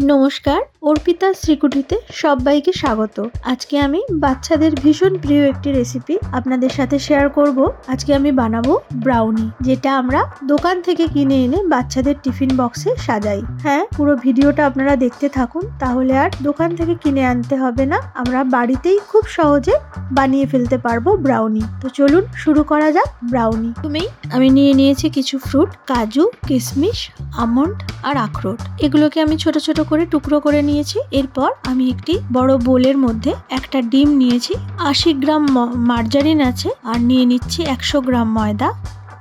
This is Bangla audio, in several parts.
নমস্কার, অর্পিতা শ্রীকুঠিতে সবাইকে স্বাগত। আজকে আমি বাচ্চাদের ভীষণ প্রিয় একটি রেসিপি আপনাদের সাথে শেয়ার করব। আজকে আমি বানাবো ব্রাউনি, যেটা আমরা দোকান থেকে কিনে এনে বাচ্চাদের টিফিন বক্সে সাজাই। হ্যাঁ, পুরো ভিডিওটা আপনারা দেখতে থাকুন, তাহলে আর দোকান থেকে কিনে আনতে হবে না। আমরা বাড়িতেই খুব সহজে বানিয়ে ফেলতে পারবো ব্রাউনি। তো চলুন শুরু করা যাক ব্রাউনি। আমি নিয়ে নিয়েছি কিছু ফ্রুট, কাজু, কিশমিশ, আমন্ড আর আখরোট। এগুলোকে আমি ছোট ছোট করে টুকরো করে নিয়েছি। এরপর আমি একটি বড় বোলের মধ্যে একটা ডিম নিয়েছি, 80 গ্রাম মার্জারিন আছে, আর নিয়ে নিচ্ছি 100 গ্রাম ময়দা,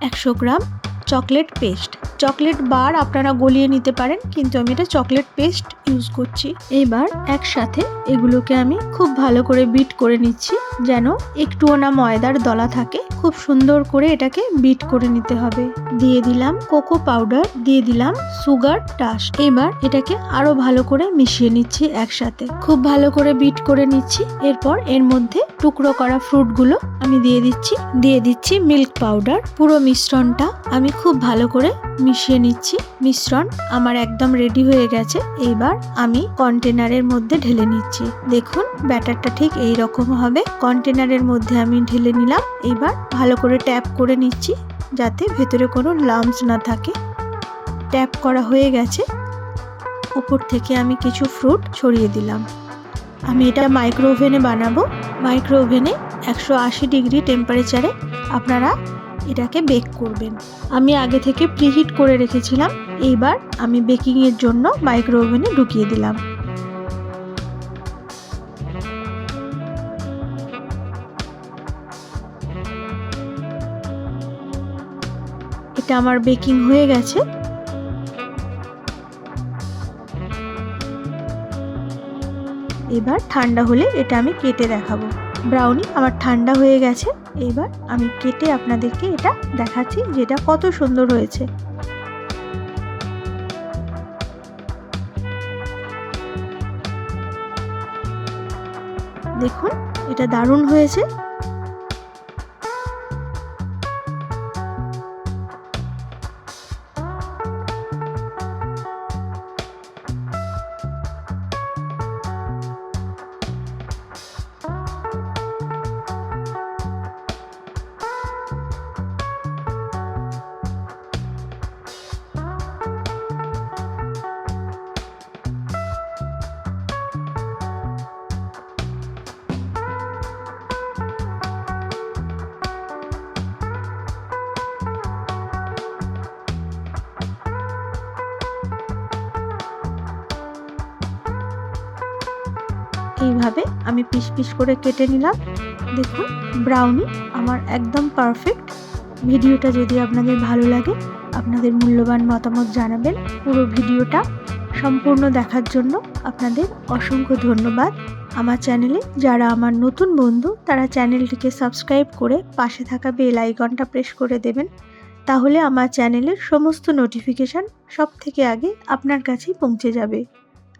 100 গ্রাম চকলেট পেস্ট। চকলেট বার আপনারা গলিয়ে নিতে পারেন, কিন্তু আমি এটা চকলেট পেস্ট ইউজ করছি। এইবার একসাথে এগুলোকে আমি খুব ভালো করে বিট করে নিচ্ছি, যেন একটুও না ময়দার দলা থাকে। খুব সুন্দর করে এটাকে বিট করে নিতে হবে। দিয়ে দিলাম কোকো পাউডার, দিয়ে দিলাম সুগার ডাস্ট। এবার এটাকে আরো ভালো করে মিশিয়ে নিচ্ছি একসাথে। খুব ভালো করে বিট করে নিচ্ছি। এরপর এর মধ্যে টুকরো করা ফ্রুটগুলো আমি দিয়ে দিচ্ছি মিল্ক পাউডার। পুরো মিশ্রণটা আমি খুব ভালো করে মিশিয়ে নিচ্ছি। মিশ্রণ আমার একদম রেডি হয়ে গেছে। এইবার আমি কন্টেনারের মধ্যে ঢেলে নিচ্ছি। দেখুন ব্যাটারটা ঠিক এই রকম হবে। কন্টেনারের মধ্যে আমি ঢেলে নিলাম। এইবার ভালো করে ট্যাপ করে নিচ্ছি, যাতে ভেতরে কোনো লাম্পস না থাকে। ট্যাপ করা হয়ে গেছে। উপর থেকে আমি কিছু ফ্রুট ছড়িয়ে দিলাম। আমি এটা মাইক্রো ওভেনে বানাবো। মাইক্রো ওভেনে 180 ডিগ্রি টেম্পারেচারে আপনারা এটাকে বেক করবেন। আমি আগে থেকে প্রিহিট করে রেখেছিলাম। এইবার আমি বেকিং এর জন্য মাইক্রো ওভেনে ঢুকিয়ে দিলাম। এটা আমার বেকিং হয়ে গেছে। এবার ঠান্ডা হলে এটা আমি কেটে দেখাবো। ব্রাউনি আমার ঠান্ডা হয়ে গেছে। এবার আমি কেটে আপনাদেরকে এটা দেখাচ্ছি যে এটা কত সুন্দর হয়েছে। দেখুন এটা দারুণ হয়েছে। এইভাবে আমি পিস পিস করে কেটে নিলাম। দেখুন ব্রাউনি আমার একদম পারফেক্ট। ভিডিওটা যদি আপনাদের ভালো লাগে, আপনাদের মূল্যবান মতামত জানাবেন। পুরো ভিডিওটা সম্পূর্ণ দেখার জন্য আপনাদের অসংখ্য ধন্যবাদ। আমার চ্যানেলে যারা আমার নতুন বন্ধু, তারা চ্যানেলটিকে সাবস্ক্রাইব করে পাশে থাকা বেল আইকনটা প্রেস করে দেবেন। তাহলে আমার চ্যানেলের সমস্ত নোটিফিকেশান সবথেকে আগে আপনার কাছেই পৌঁছে যাবে।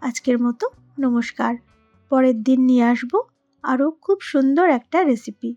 আজকের মতো নমস্কার। পরের দিন নিয়ে আসবো আরও খুব সুন্দর একটা রেসিপি।